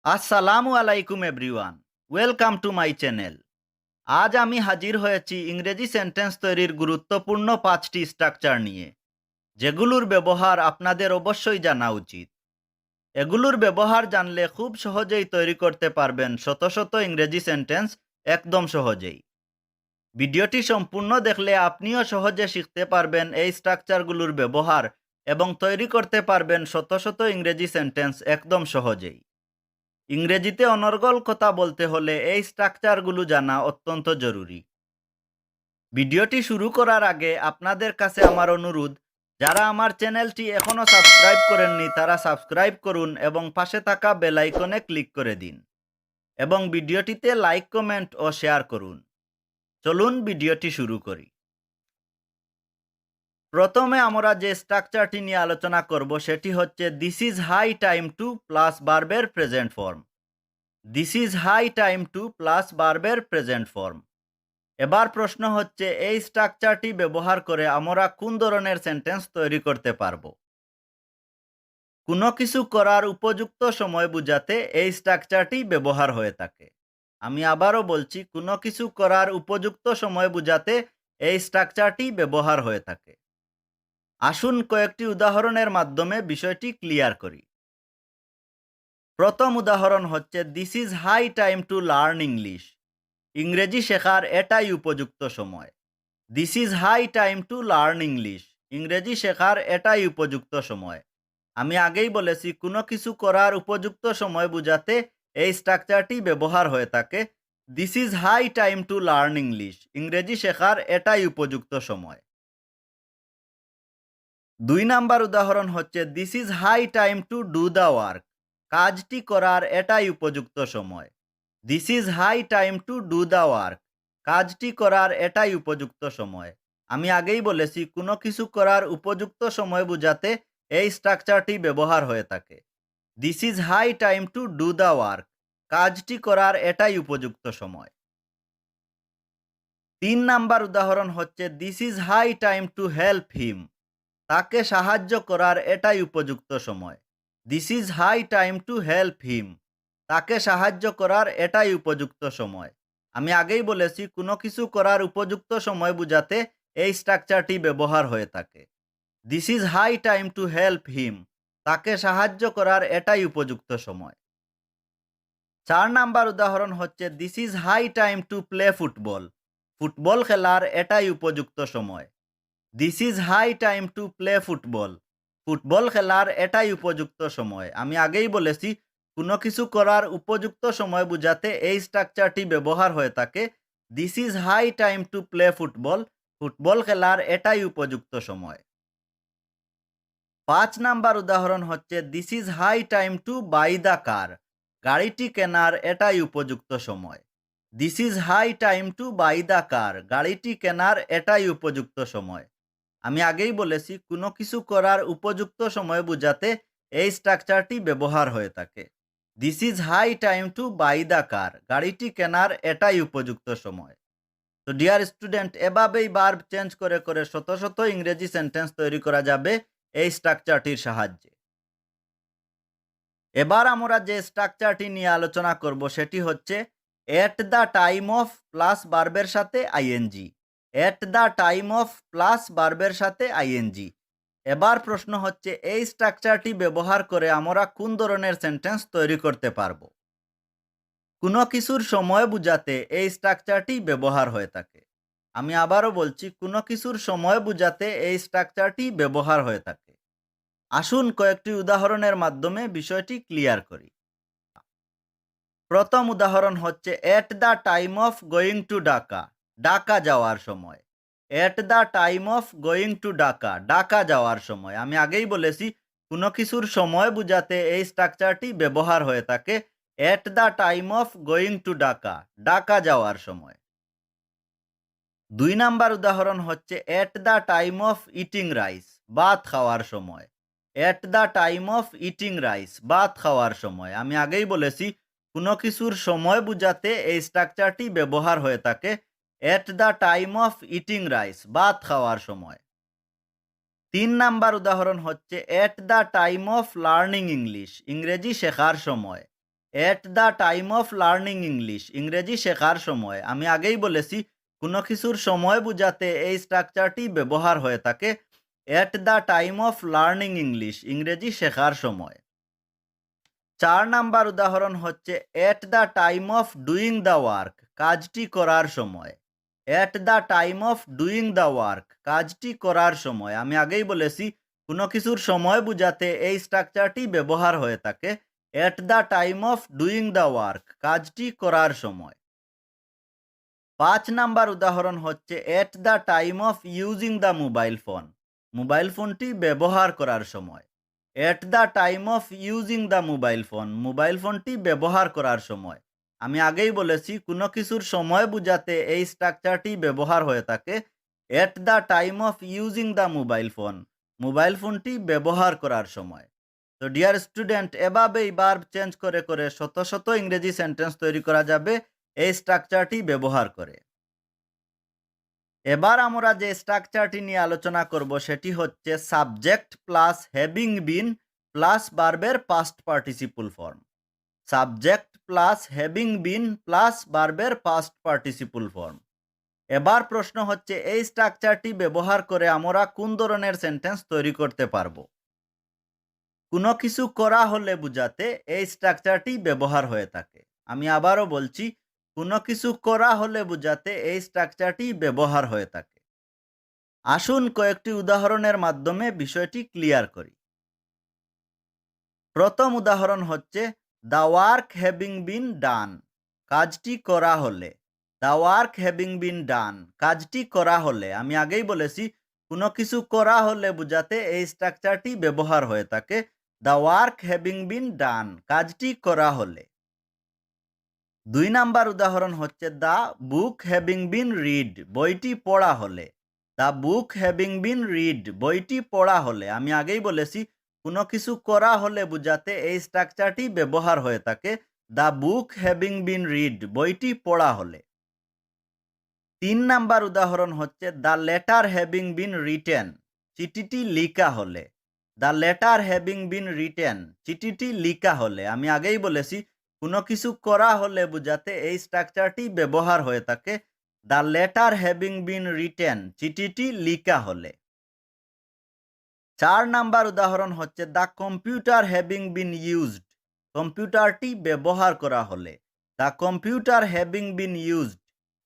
আসসালামু আলাইকুম everyone, welcome to my channel. আজ আমি হাজির হয়েছি ইংরেজি সেন্টেন্স তৈরির গুরুত্বপূর্ণ 5টি স্ট্রাকচার নিয়ে, যেগুলোর ব্যবহার আপনাদের অবশ্যই জানা উচিত। এগুলোর ব্যবহার জানলে খুব সহজেই তৈরি করতে পারবেন শত শত ইংরেজি সেন্টেন্স, একদম সহজেই। ভিডিওটি সম্পূর্ণ দেখলে আপনিও সহজে শিখতে পারবেন এই স্ট্রাকচারগুলোর ব্যবহার এবং তৈরি করতে পারবেন শত শত ইংরেজি সেন্টেন্স একদম সহজেই। ইংরেজিতে অনর্গল কথা বলতে হলে এই স্ট্রাকচারগুলো জানা অত্যন্ত জরুরি। ভিডিওটি শুরু করার আগে আপনাদের কাছে আমার অনুরোধ, যারা আমার চ্যানেলটি এখনও সাবস্ক্রাইব করেননি তারা সাবস্ক্রাইব করুন এবং পাশে থাকা বেল আইকনে ক্লিক করে দিন এবং ভিডিওটিতে লাইক, কমেন্ট ও শেয়ার করুন। চলুন ভিডিওটি শুরু করি। প্রথমে আমরা যে স্ট্রাকচারটি নিয়ে আলোচনা করব সেটি হচ্ছে this is high time to plus ভার্বের present form. This is high time to plus ভার্বের প্রেজেন্ট ফর্ম। এবার প্রশ্ন হচ্ছে, এই স্ট্রাকচারটি ব্যবহার করে আমরা কোন ধরনের সেন্টেন্স তৈরি করতে পারবো? কোনো কিছু করার উপযুক্ত সময় বোঝাতে এই স্ট্রাকচারটি ব্যবহার হয়ে থাকে। আমি আবারও বলছি, কোনো কিছু করার উপযুক্ত সময় বোঝাতে এই স্ট্রাকচারটি ব্যবহার হয়ে থাকে। আসুন কয়েকটি উদাহরণের মাধ্যমে বিষয়টি ক্লিয়ার করি। প্রথম উদাহরণ হচ্ছে, this is high time to learn English. ইংরেজি শেখার এটাই উপযুক্ত সময়। This is high time to learn English. ইংরেজি শেখার এটাই উপযুক্ত সময়। আমি আগেই বলেছি, কোনো কিছু করার উপযুক্ত সময় বোঝাতে এই স্ট্রাকচারটি ব্যবহার হয়ে থাকে। This is high time to learn English. ইংরেজি শেখার এটাই উপযুক্ত সময়। 2 নাম্বার উদাহরণ হচ্ছে, this is high time to do the work. কাজটি করার এটাই উপযুক্ত সময়। This is high time to do the work. কাজটি করার এটাই উপযুক্ত সময়। আমি আগেই বলেছি, কোনো কিছু করার উপযুক্ত সময় বোঝাতে এই স্ট্রাকচারটি ব্যবহার হয়ে থাকে। This is high time to do the work. কাজটি করার এটাই উপযুক্ত সময়। 3 নাম্বার উদাহরণ হচ্ছে, this is high time to help him. তাকে সাহায্য করার এটাই উপযুক্ত সময়। This is high time to help him. তাকে সাহায্য করার এটাই উপযুক্ত সময়। আমি আগেই বলেছি, কোনো কিছু করার উপযুক্ত সময় বোঝাতে এই স্ট্রাকচারটি ব্যবহার হয়ে থাকে। This is high time to help him. তাকে সাহায্য করার এটাই উপযুক্ত সময়। 4 নাম্বার উদাহরণ হচ্ছে, this is high time to play football. Football খেলার এটাই উপযুক্ত সময়। This is high time to play football. Football খেলার এটাই উপযুক্ত সময়। আমি আগেই বলেছি, কোনো কিছু করার উপযুক্ত সময় বোঝাতে এই স্ট্রাকচারটি ব্যবহার হয়ে থাকে। This is high time to play football. Football খেলার এটাই উপযুক্ত সময়। 5 নাম্বার উদাহরণ হচ্ছে, this is high time to buy the car. গাড়িটি কেনার এটাই উপযুক্ত সময়। This is high time to buy the car. গাড়িটি কেনার এটাই উপযুক্ত সময়। আমি আগেই বলেছি, কোনো কিছু করার উপযুক্ত সময় বোঝাতে এই স্ট্রাকচারটি ব্যবহার হয়ে থাকে। This is high time to buy the car. গাড়িটি কেনার এটাই উপযুক্ত সময়। তো ডিয়ার স্টুডেন্ট, এভাবেই ভার্ব চেঞ্জ করে করে শত শত ইংরেজি সেন্টেন্স তৈরি করা যাবে এই স্ট্রাকচারটির সাহায্যে। এবার আমরা যে স্ট্রাকচারটি নিয়ে আলোচনা করব সেটি হচ্ছে at the time of plus ভার্বের সাথে ING. At the time of plus ভার্বের সাথে আইএনজি। এবার প্রশ্ন হচ্ছে, এই স্ট্রাকচারটি ব্যবহার করে আমরা কোন ধরনের সেন্টেন্স তৈরি করতে পারবো? কোনো কিছুর সময় বোঝাতে এই স্ট্রাকচারটি ব্যবহার হয়ে থাকে। আমি আবারও বলছি, কোনো কিছুর সময় বোঝাতে এই স্ট্রাকচারটি ব্যবহার হয়ে থাকে। আসুন কয়েকটি উদাহরণের মাধ্যমে বিষয়টি ক্লিয়ার করি। প্রথম উদাহরণ হচ্ছে, at the time of going to Dhaka. Dhaka যাওয়ার সময়। এট the time of going to Dhaka. Dhaka যাওয়ার সময়। আমি আগেই বলেছি, কোনো কিছুর সময় বোঝাতে এই স্ট্রাকচারটি ব্যবহার হয়ে থাকে। এট the time of going to Dhaka. Dhaka যাওয়ার সময়। 2 নাম্বার উদাহরণ হচ্ছে, at the time of eating rice. ভাত খাওয়ার সময়। এট the time of eating rice. ভাত খাওয়ার সময়। আমি আগেই বলেছি, কোনো কিছুর সময় বোঝাতে এই স্ট্রাকচারটি ব্যবহার হয়ে থাকে। এট the time of eating rice. ভাত খাওয়ার সময়। 3 নাম্বার উদাহরণ হচ্ছে, at the time of learning English. ইংরেজি শেখার সময়। এট the time of learning English, ইংরেজি শেখার সময়। আমি আগেই বলেছি কোনো কিছুর সময় বোঝাতে এই স্ট্রাকচারটি ব্যবহার হয়ে থাকে। এট the time of learning English, ইংরেজি শেখার সময়। 4 নাম্বার উদাহরণ হচ্ছে at the time of doing the work, কাজটি করার সময়। এট the time of doing the work, কাজটি করার সময়। আমি আগেই বলেছি কোনো কিছুর সময় বোঝাতে এই স্ট্রাকচারটি ব্যবহার হয়ে থাকে। এট the time of doing the work, কাজটি করার সময়। 5 নাম্বার উদাহরণ হচ্ছে at the time of using the mobile phone, mobile ফোনটি ব্যবহার করার সময়। এট the time of using the mobile phone, mobile ফোনটি ব্যবহার করার সময়। আমি আগেই বলেছি কোনো কিছুর সময় বোঝাতে এই স্ট্রাকচারটি ব্যবহার হয়ে থাকে। এট the time of using the mobile phone, mobile ফোনটি ব্যবহার করার সময়। তো ডিয়ার স্টুডেন্ট, এভাবেই ভার্ব চেঞ্জ করে করে শত শত ইংরেজি সেন্টেন্স তৈরি করা যাবে এই স্ট্রাকচারটি ব্যবহার করে। এবার আমরা যে স্ট্রাকচারটি নিয়ে আলোচনা করব সেটি হচ্ছে subject plus having been plus ভার্বের past participle form. Subject plus having been plus ভার্বের পাস্ট পার্টিসিপল ফর্ম। এবার প্রশ্ন হচ্ছে এই স্ট্রাকচারটি ব্যবহার করে আমরা কোন ধরনের সেন্টেন্স তৈরি করতে পারবো। কোনো কিছু করা হলে বোঝাতে এই স্ট্রাকচারটি ব্যবহার হয়ে থাকে। আমি আবারও বলছি, কোনো কিছু করা হলে বোঝাতে এই স্ট্রাকচারটি ব্যবহার হয়ে থাকে। আসুন কয়েকটি উদাহরণের মাধ্যমে বিষয়টি ক্লিয়ার করি। প্রথম উদাহরণ হচ্ছে দ্য ওয়ার্ক হ্যাভিং বিন ডান, কাজটি করা হলে। দ্য ওয়ার্ক হ্যাভিং বিন ডান, কাজটি করা হলে। আমি আগেই বলেছি কোনো কিছু করা হলে বোঝাতে এই স্ট্রাকচারটি ব্যবহার হয়ে থাকে। দ্য ওয়ার্ক হ্যাভিং বিন ডান, কাজটি করা হলে। 2 নাম্বার উদাহরণ হচ্ছে the book having been read, বইটি পড়া হলে। The book having been read, বইটি পড়া হলে। আমি আগেই বলেছি কোনো কিছু করা হলে বোঝাতে এই স্ট্রাকচারটি ব্যবহার হয়ে থাকে। The book having been read, বইটি পড়া হলে। 3 নাম্বার উদাহরণ হচ্ছে the letter having been written, চিঠিটি লিখা হলে। The letter having been written, চিঠিটি লিখা হলে। আমি আগেই বলেছি কোনো কিছু করা হলে বোঝাতে এই স্ট্রাকচারটি ব্যবহার হয়ে থাকে। The letter having been written, চিঠিটি লিখা হলে। 4 নাম্বার উদাহরণ হচ্ছে the computer having been used, কম্পিউটারটি ব্যবহার করা হলে। The computer having been used,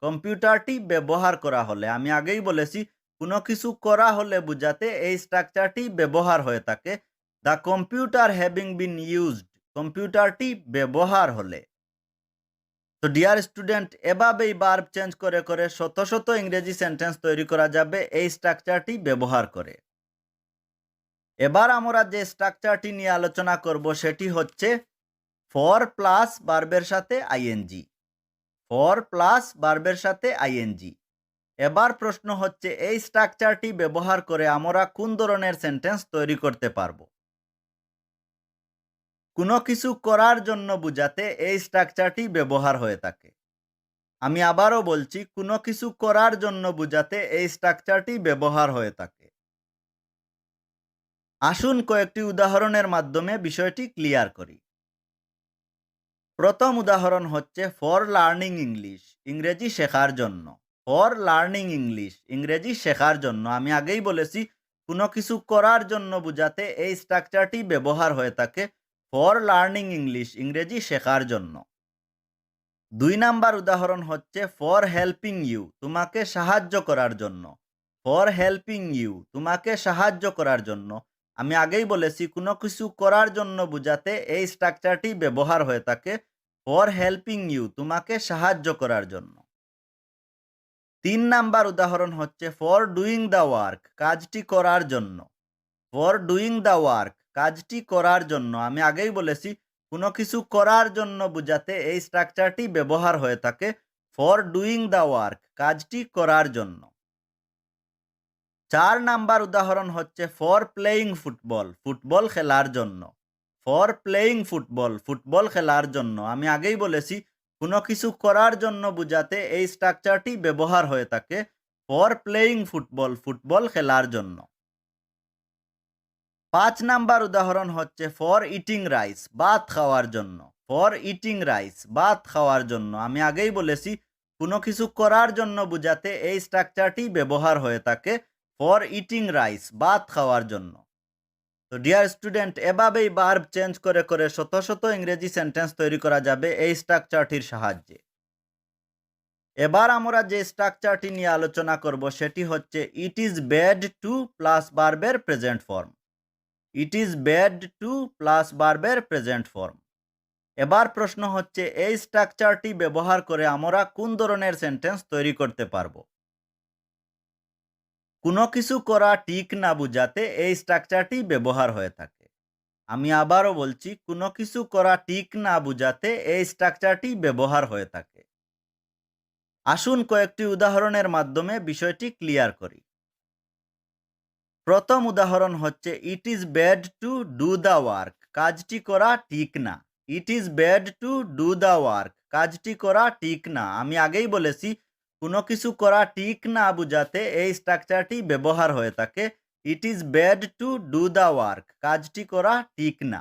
কম্পিউটারটি ব্যবহার করা হলে। আমি আগেই বলেছি কোনো কিছু করা হলে বোঝাতে এই স্ট্রাকচারটি ব্যবহার হয়ে থাকে। The computer having been used, কম্পিউটারটি ব্যবহার হলে। তো ডিয়ার স্টুডেন্ট, এভাবেই ভার্ব চেঞ্জ করে করে শত শত ইংরেজি সেন্টেন্স তৈরি করা যাবে এই স্ট্রাকচারটি ব্যবহার করে। এবার আমরা যে স্ট্রাকচারটি নিয়ে আলোচনা করব সেটি হচ্ছে ফর প্লাস ভার্বের সাথে আইএনজি। ফর প্লাস ভার্বের সাথে আইএনজি। এবার প্রশ্ন হচ্ছে এই স্ট্রাকচারটি ব্যবহার করে আমরা কোন ধরনের সেন্টেন্স তৈরি করতে পারবো। কোনো কিছু করার জন্য বোঝাতে এই স্ট্রাকচারটি ব্যবহার হয়ে থাকে। আমি আবারও বলছি, কোনো কিছু করার জন্য বোঝাতে এই স্ট্রাকচারটি ব্যবহার হয়ে থাকে। আসুন কয়েকটি উদাহরণের মাধ্যমে বিষয়টি ক্লিয়ার করি। প্রথম উদাহরণ হচ্ছে ফর লার্নিং ইংলিশ, ইংরেজি শেখার জন্য। ফর লার্নিং ইংলিশ, ইংরেজি শেখার জন্য। আমি আগেই বলেছি কোনো কিছু করার জন্য বোঝাতে এই স্ট্রাকচারটি ব্যবহার হয়ে থাকে। ফর লার্নিং ইংলিশ, ইংরেজি শেখার জন্য। 2 নাম্বার উদাহরণ হচ্ছে ফর হেল্পিং ইউ, তোমাকে সাহায্য করার জন্য। ফর হেল্পিং ইউ, তোমাকে সাহায্য করার জন্য। আমি আগেই বলেছি কোনো কিছু করার জন্য বোঝাতে এই স্ট্রাকচারটি ব্যবহার হয়ে থাকে। ফর হেল্পিং ইউ, তোমাকে সাহায্য করার জন্য। 3 নাম্বার উদাহরণ হচ্ছে ফর ডুইং দ্য ওয়ার্ক, কাজটি করার জন্য। ফর ডুইং দ্য ওয়ার্ক, কাজটি করার জন্য। আমি আগেই বলেছি কোনো কিছু করার জন্য বোঝাতে এই স্ট্রাকচারটি ব্যবহার হয়ে থাকে। ফর ডুইং দ্য ওয়ার্ক, কাজটি করার জন্য। 4 নাম্বার উদাহরণ হচ্ছে ফর প্লেয়িং ফুটবল, ফুটবল খেলার জন্য। ফর প্লেয়িং ফুটবল, ফুটবল খেলার জন্য। আমি আগেই বলেছি কোনো কিছু করার জন্য বোঝাতে এই স্ট্রাকচারটি ব্যবহার হয়ে থাকে। ফর প্লেয়িং ফুটবল, ফুটবল খেলার জন্য। 5 নাম্বার উদাহরণ হচ্ছে ফর ইটিং রাইস, ভাত খাওয়ার জন্য। ফর ইটিং রাইস, ভাত খাওয়ার জন্য। আমি আগেই বলেছি কোনো কিছু করার জন্য বোঝাতে এই স্ট্রাকচারটি ব্যবহার হয়ে থাকে, ফর ইটিং রাইস, ভাত খাওয়ার জন্য। তো ডিয়ার স্টুডেন্ট, এভাবেই ভার্ব চেঞ্জ করে করে শত শত ইংরেজি সেন্টেন্স তৈরি করা যাবে এই স্ট্রাকচারটির সাহায্যে। এবার আমরা যে স্ট্রাকচারটি নিয়ে আলোচনা করব সেটি হচ্ছে it is bad to plus ভার্বের present form. It is bad to plus ভার্বের প্রেজেন্ট ফর্ম। এবার প্রশ্ন হচ্ছে এই স্ট্রাকচারটি ব্যবহার করে আমরা কোন ধরনের সেন্টেন্স তৈরি করতে পারবো। কোনো কিছু করা ঠিক না বোঝাতে এই স্ট্রাকচারটি ব্যবহার হয়ে থাকে। আমি আবারও বলছি, কোনো কিছু করা ঠিক না বোঝাতে এই স্ট্রাকচারটি ব্যবহার হয়ে থাকে। আসুন কয়েকটি উদাহরণের মাধ্যমে বিষয়টি ক্লিয়ার করি। প্রথম উদাহরণ হচ্ছে it is bad two do the work, কাজটি করা ঠিক না। ইট is bad two do the work, কাজটি করা ঠিক না। আমি আগেই বলেছি কোনো কিছু করা ঠিক না বোঝাতে এই স্ট্রাকচারটি ব্যবহার হয়ে থাকে। ইট is bad two do the work, কাজটি করা ঠিক না।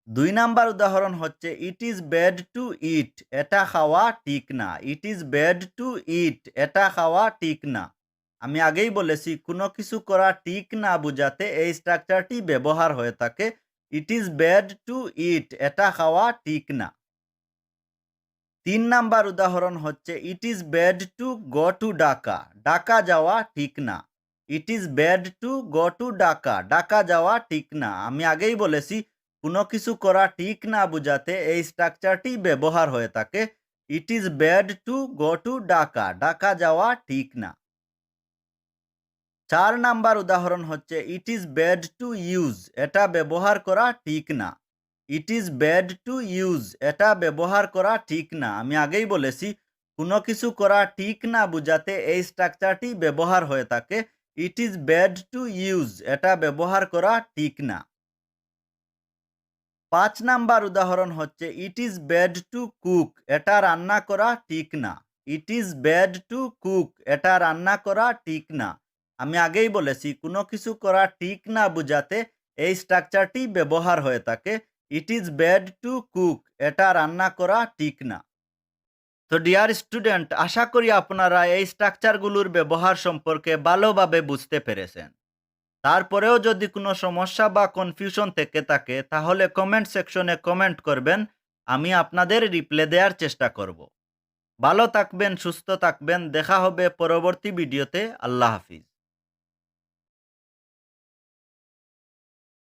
২ নাম্বার উদাহরণ হচ্ছে ইট ইজ ব্যাড টু ইট, এটা খাওয়া ঠিক না। ইট ইজ ব্যাড টু ইট, এটা খাওয়া ঠিক না। আমি আগেই বলেছি কোনো কিছু করা ঠিক না বোঝাতে এই স্ট্রাকচারটি ব্যবহার হয়ে থাকে। ইট ইজ ব্যাড টু ইট, এটা খাওয়া ঠিক না। ৩ নাম্বার উদাহরণ হচ্ছে it is bad to go to Dhaka, Dhaka যাওয়া ঠিক না। ইট is bad to go to Dhaka, Dhaka যাওয়া ঠিক না। আমি আগেই বলেছি কোনো কিছু করা ঠিক না বোঝাতে এই স্ট্রাকচারটি ব্যবহার হয়ে থাকে। ইট is bad to go to Dhaka, Dhaka যাওয়া ঠিক না। ৪ নাম্বার উদাহরণ হচ্ছে it is bad to use, এটা ব্যবহার করা ঠিক না। ইট ইজ ব্যাড টু ইউজ, এটা ব্যবহার করা ঠিক না। আমি আগেই বলেছি কোনো কিছু করা ঠিক না বোঝাতে এই স্ট্রাকচারটি ব্যবহার হয়ে থাকে। ইট ইজ ব্যাড টু ইউজ, এটা ব্যবহার করা ঠিক না। ৫ নাম্বার উদাহরণ হচ্ছে it is bad to cook, এটা রান্না করা ঠিক না। ইট ইজ ব্যাড টু কুক, এটা রান্না করা ঠিক না। আমি আগেই বলেছি কোনো কিছু করা ঠিক না বোঝাতে এই স্ট্রাকচারটি ব্যবহার হয়ে থাকে। ইট ইজ ব্যাড টু কুক, এটা রান্না করা ঠিক না। তো ডিয়ার স্টুডেন্ট, আশা করি আপনারা এই স্ট্রাকচারগুলোর ব্যবহার সম্পর্কে ভালোভাবে বুঝতে পেরেছেন। তারপরেও যদি কোনো সমস্যা বা কনফিউশন থেকে থাকে তাহলে কমেন্ট সেকশনে কমেন্ট করবেন, আমি আপনাদের রিপ্লাই দেওয়ার চেষ্টা করব। ভালো থাকবেন, সুস্থ থাকবেন, দেখা হবে পরবর্তী ভিডিওতে। আল্লাহ হাফিজ।